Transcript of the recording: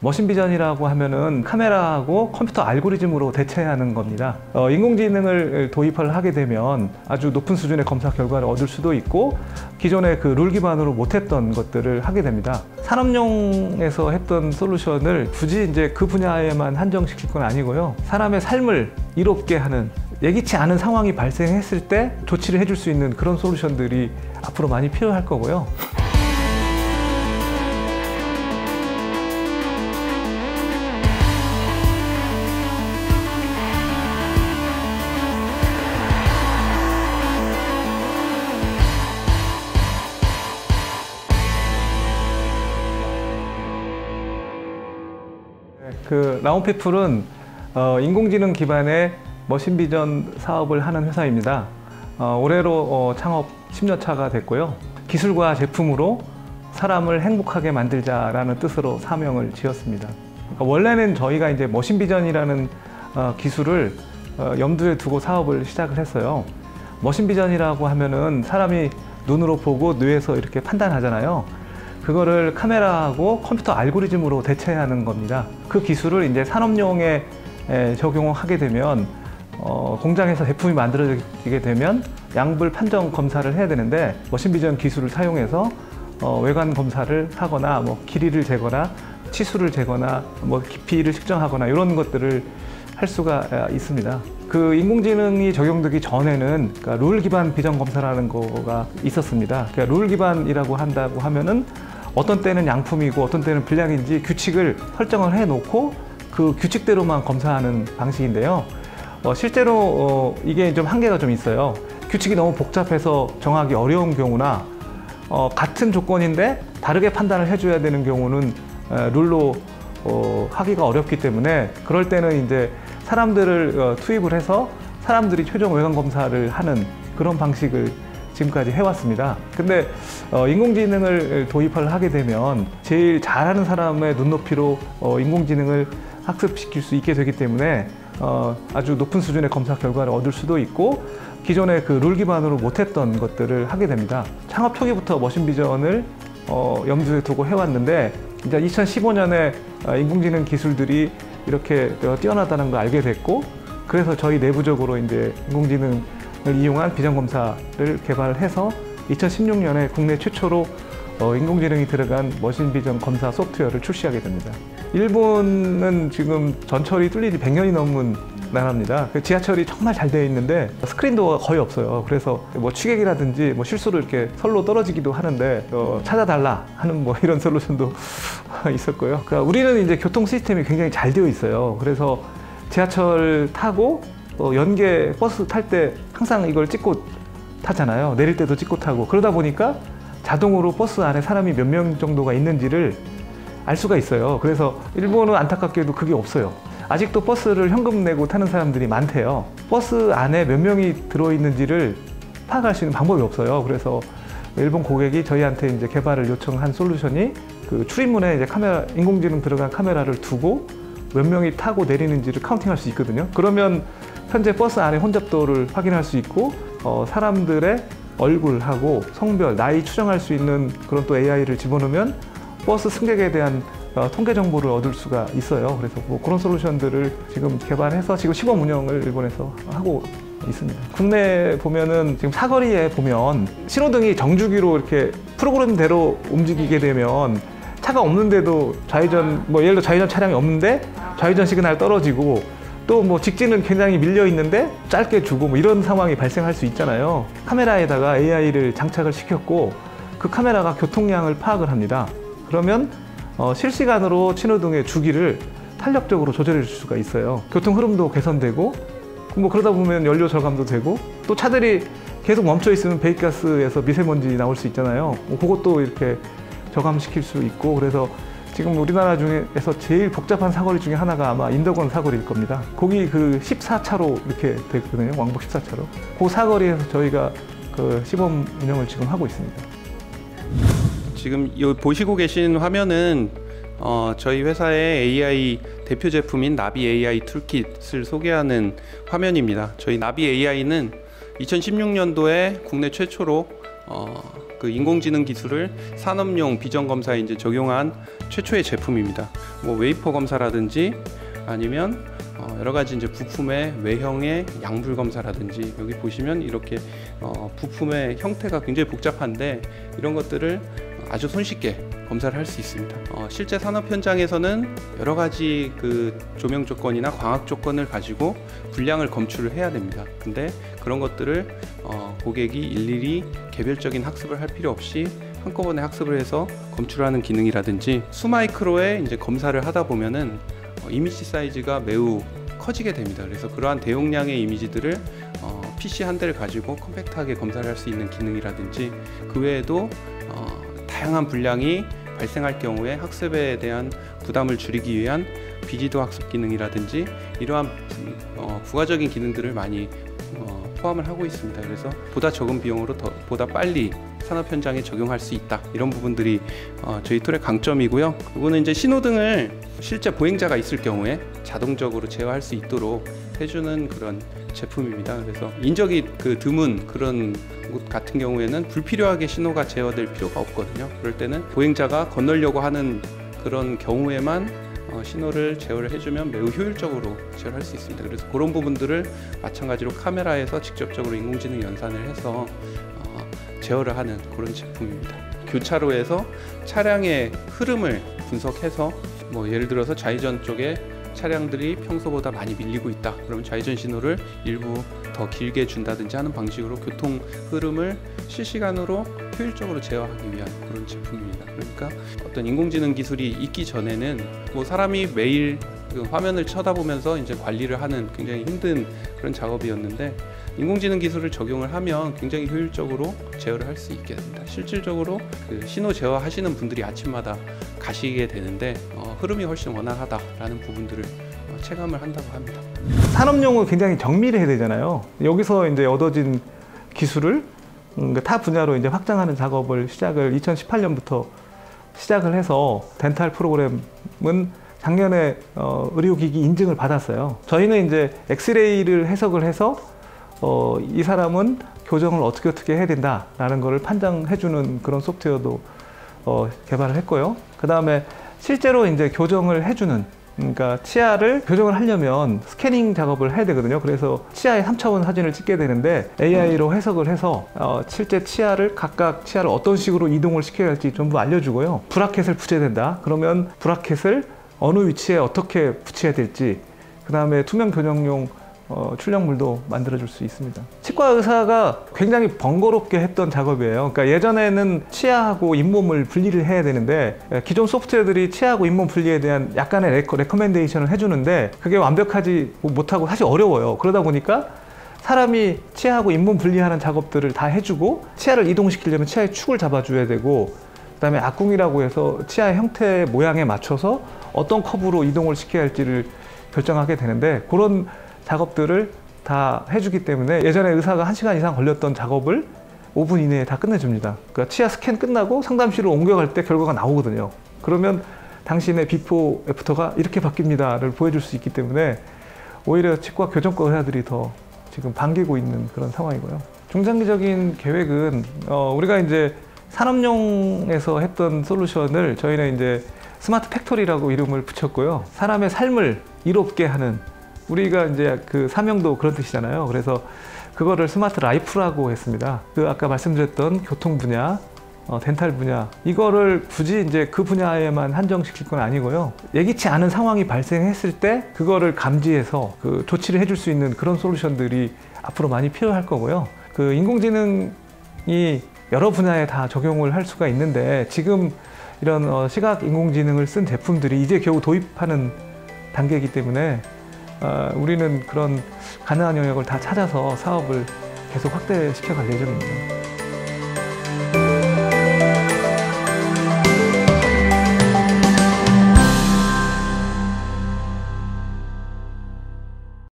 머신비전이라고 하면은 카메라하고 컴퓨터 알고리즘으로 대체하는 겁니다. 인공지능을 도입을 하게 되면 아주 높은 수준의 검사 결과를 얻을 수도 있고 기존의 그 룰 기반으로 못했던 것들을 하게 됩니다. 산업용에서 했던 솔루션을 굳이 이제 그 분야에만 한정시킬 건 아니고요. 사람의 삶을 이롭게 하는, 예기치 않은 상황이 발생했을 때 조치를 해줄 수 있는 그런 솔루션들이 앞으로 많이 필요할 거고요. 라온피플은 인공지능 기반의 머신비전 사업을 하는 회사입니다. 올해로 창업 10년 차가 됐고요. 기술과 제품으로 사람을 행복하게 만들자라는 뜻으로 사명을 지었습니다. 그러니까 원래는 저희가 이제 머신비전이라는 기술을 염두에 두고 사업을 시작을 했어요. 머신비전이라고 하면은 사람이 눈으로 보고 뇌에서 이렇게 판단하잖아요. 그거를 카메라하고 컴퓨터 알고리즘으로 대체하는 겁니다. 그 기술을 이제 산업용에 적용하게 되면 공장에서 제품이 만들어지게 되면 양불 판정 검사를 해야 되는데 머신비전 기술을 사용해서 외관 검사를 하거나 뭐 길이를 재거나 치수를 재거나 뭐 깊이를 측정하거나 이런 것들을 할 수가 있습니다. 그 인공지능이 적용되기 전에는 그러니까 룰 기반 비전 검사라는 거가 있었습니다. 그러니까 룰 기반이라고 한다고 하면은 어떤 때는 양품이고 어떤 때는 불량인지 규칙을 설정을 해놓고 그 규칙대로만 검사하는 방식인데요. 실제로 이게 좀 한계가 좀 있어요. 규칙이 너무 복잡해서 정하기 어려운 경우나 같은 조건인데 다르게 판단을 해줘야 되는 경우는 룰로 하기가 어렵기 때문에 그럴 때는 이제 사람들을 투입을 해서 사람들이 최종 외관 검사를 하는 그런 방식을 지금까지 해왔습니다. 근데 인공지능을 도입을 하게 되면 제일 잘하는 사람의 눈높이로 인공지능을 학습시킬 수 있게 되기 때문에 아주 높은 수준의 검사 결과를 얻을 수도 있고 기존의 그 룰 기반으로 못했던 것들을 하게 됩니다. 창업 초기부터 머신비전을 염두에 두고 해왔는데 이제 2015년에 인공지능 기술들이 이렇게 뛰어나다는 걸 알게 됐고 그래서 저희 내부적으로 이제 인공지능을 이용한 비전 검사를 개발해서 2016년에 국내 최초로 인공지능이 들어간 머신비전 검사 소프트웨어를 출시하게 됩니다. 일본은 지금 전철이 뚫린 지 100년이 넘은 나라입니다. 지하철이 정말 잘 되어 있는데 스크린도어가 거의 없어요. 그래서 뭐 취객이라든지 뭐 실수로 이렇게 선로 떨어지기도 하는데 찾아달라 하는 뭐 이런 솔루션도 있었고요. 그러니까 우리는 이제 교통 시스템이 굉장히 잘 되어 있어요. 그래서 지하철 타고 연계 버스 탈 때 항상 이걸 찍고 타잖아요. 내릴 때도 찍고 타고 그러다 보니까 자동으로 버스 안에 사람이 몇 명 정도가 있는지를 알 수가 있어요. 그래서 일본은 안타깝게도 그게 없어요. 아직도 버스를 현금 내고 타는 사람들이 많대요. 버스 안에 몇 명이 들어있는지를 파악할 수 있는 방법이 없어요. 그래서 일본 고객이 저희한테 이제 개발을 요청한 솔루션이 그 출입문에 이제 카메라, 인공지능 들어간 카메라를 두고 몇 명이 타고 내리는지를 카운팅할 수 있거든요. 그러면 현재 버스 안에 혼잡도를 확인할 수 있고 사람들의 얼굴하고 성별, 나이 추정할 수 있는 그런 또 AI를 집어넣으면 버스 승객에 대한 통계 정보를 얻을 수가 있어요. 그래서 뭐 그런 솔루션들을 지금 개발해서 지금 시범 운영을 일본에서 하고 있습니다. 국내에 보면은 지금 사거리에 보면 신호등이 정주기로 이렇게 프로그램대로 움직이게 되면 차가 없는데도 좌회전, 뭐 예를 들어 좌회전 차량이 없는데 좌회전 시그널 떨어지고 또 뭐 직진은 굉장히 밀려 있는데 짧게 주고 뭐 이런 상황이 발생할 수 있잖아요. 카메라에다가 AI를 장착을 시켰고 그 카메라가 교통량을 파악을 합니다. 그러면 실시간으로 신호등의 주기를 탄력적으로 조절해 줄 수가 있어요. 교통 흐름도 개선되고 뭐 그러다 보면 연료 절감도 되고 또 차들이 계속 멈춰 있으면 배기가스에서 미세먼지 나올 수 있잖아요. 그것도 이렇게 저감시킬 수 있고 그래서 지금 우리나라 중에서 제일 복잡한 사거리 중에 하나가 아마 인덕원 사거리일 겁니다. 거기 그 14차로 이렇게 되거든요. 왕복 14차로. 그 사거리에서 저희가 그 시범 운영을 지금 하고 있습니다. 지금 보시고 계신 화면은 저희 회사의 AI 대표 제품인 나비 AI 툴킷을 소개하는 화면입니다. 저희 나비 AI는 2016년도에 국내 최초로 그 인공지능 기술을 산업용 비전 검사에 이제 적용한 최초의 제품입니다. 뭐 웨이퍼 검사라든지 아니면 여러 가지 이제 부품의 외형의 양불 검사라든지, 여기 보시면 이렇게 부품의 형태가 굉장히 복잡한데 이런 것들을 아주 손쉽게 검사를 할 수 있습니다. 실제 산업 현장에서는 여러 가지 그 조명 조건이나 광학 조건을 가지고 분량을 검출을 해야 됩니다. 근데 그런 것들을 고객이 일일이 개별적인 학습을 할 필요 없이 한꺼번에 학습을 해서 검출하는 기능이라든지, 수마이크로의 이제 검사를 하다 보면은 이미지 사이즈가 매우 커지게 됩니다. 그래서 그러한 대용량의 이미지들을 PC 한 대를 가지고 컴팩트하게 검사를 할 수 있는 기능이라든지, 그 외에도 다양한 분량이 발생할 경우에 학습에 대한 부담을 줄이기 위한 비지도 학습 기능이라든지, 이러한 부가적인 기능들을 많이 포함을 하고 있습니다. 그래서 보다 적은 비용으로 보다 빨리 산업 현장에 적용할 수 있다, 이런 부분들이 저희 툴의 강점이고요. 이거는 이제 신호등을 실제 보행자가 있을 경우에 자동적으로 제어할 수 있도록 해주는 그런 제품입니다. 그래서 인적이 드문 그런 곳 같은 경우에는 불필요하게 신호가 제어될 필요가 없거든요. 그럴 때는 보행자가 건너려고 하는 그런 경우에만 신호를 제어를 해주면 매우 효율적으로 제어를 할 수 있습니다. 그래서 그런 부분들을 마찬가지로 카메라에서 직접적으로 인공지능 연산을 해서 제어를 하는 그런 제품입니다. 교차로에서 차량의 흐름을 분석해서 뭐 예를 들어서 좌회전 쪽에 차량들이 평소보다 많이 밀리고 있다, 그러면 좌회전 신호를 일부 더 길게 준다든지 하는 방식으로 교통 흐름을 실시간으로 효율적으로 제어하기 위한 그런 제품입니다. 그러니까 어떤 인공지능 기술이 있기 전에는 뭐 사람이 매일 그 화면을 쳐다보면서 이제 관리를 하는 굉장히 힘든 그런 작업이었는데, 인공지능 기술을 적용을 하면 굉장히 효율적으로 제어를 할 수 있게 됩니다. 실질적으로 그 신호 제어 하시는 분들이 아침마다 가시게 되는데 흐름이 훨씬 원활하다라는 부분들을 체감을 한다고 합니다. 산업용은 굉장히 정밀해야 되잖아요. 여기서 이제 얻어진 기술을 타 분야로 이제 확장하는 작업을 시작을 2018년부터 시작을 해서, 덴탈 프로그램은 작년에 의료기기 인증을 받았어요. 저희는 이제 엑스레이를 해석을 해서 이 사람은 교정을 어떻게 해야 된다라는 것을 판단해주는 그런 소프트웨어도 개발을 했고요. 그 다음에 실제로 이제 교정을 해주는, 그러니까 치아를 교정을 하려면 스캐닝 작업을 해야 되거든요. 그래서 치아의 3차원 사진을 찍게 되는데 AI로 해석을 해서 실제 각각 치아를 어떤 식으로 이동을 시켜야 할지 전부 알려주고요. 브라켓을 붙여야 된다, 그러면 브라켓을 어느 위치에 어떻게 붙여야 될지, 그 다음에 투명 교정용 출력물도 만들어줄 수 있습니다. 치과 의사가 굉장히 번거롭게 했던 작업이에요. 그러니까 예전에는 치아하고 잇몸을 분리를 해야 되는데, 기존 소프트웨어들이 치아하고 잇몸 분리에 대한 약간의 레커멘데이션을 해주는데 그게 완벽하지 못하고 사실 어려워요. 그러다 보니까 사람이 치아하고 잇몸 분리하는 작업들을 다 해주고, 치아를 이동시키려면 치아의 축을 잡아줘야 되고, 그 다음에 악궁이라고 해서 치아의 형태 모양에 맞춰서 어떤 커브로 이동을 시켜야 할지를 결정하게 되는데, 그런 작업들을 다 해주기 때문에 예전에 의사가 1시간 이상 걸렸던 작업을 5분 이내에 다 끝내줍니다. 그러니까 치아 스캔 끝나고 상담실로 옮겨갈 때 결과가 나오거든요. 그러면 당신의 비포 애프터가 이렇게 바뀝니다를 보여줄 수 있기 때문에 오히려 치과 교정과 의사들이 더 지금 반기고 있는 그런 상황이고요. 중장기적인 계획은 우리가 이제 산업용에서 했던 솔루션을 저희는 이제 스마트 팩토리라고 이름을 붙였고요. 사람의 삶을 이롭게 하는, 우리가 이제 그 사명도 그런 뜻이잖아요. 그래서 그거를 스마트 라이프라고 했습니다. 아까 말씀드렸던 교통 분야, 덴탈 분야, 이거를 굳이 이제 그 분야에만 한정시킬 건 아니고요. 예기치 않은 상황이 발생했을 때 그거를 감지해서 조치를 해줄 수 있는 그런 솔루션들이 앞으로 많이 필요할 거고요. 인공지능이 여러 분야에 다 적용을 할 수가 있는데, 지금 이런 시각 인공지능을 쓴 제품들이 이제 겨우 도입하는 단계이기 때문에 우리는 그런 가능한 영역을 다 찾아서 사업을 계속 확대시켜 갈 예정입니다.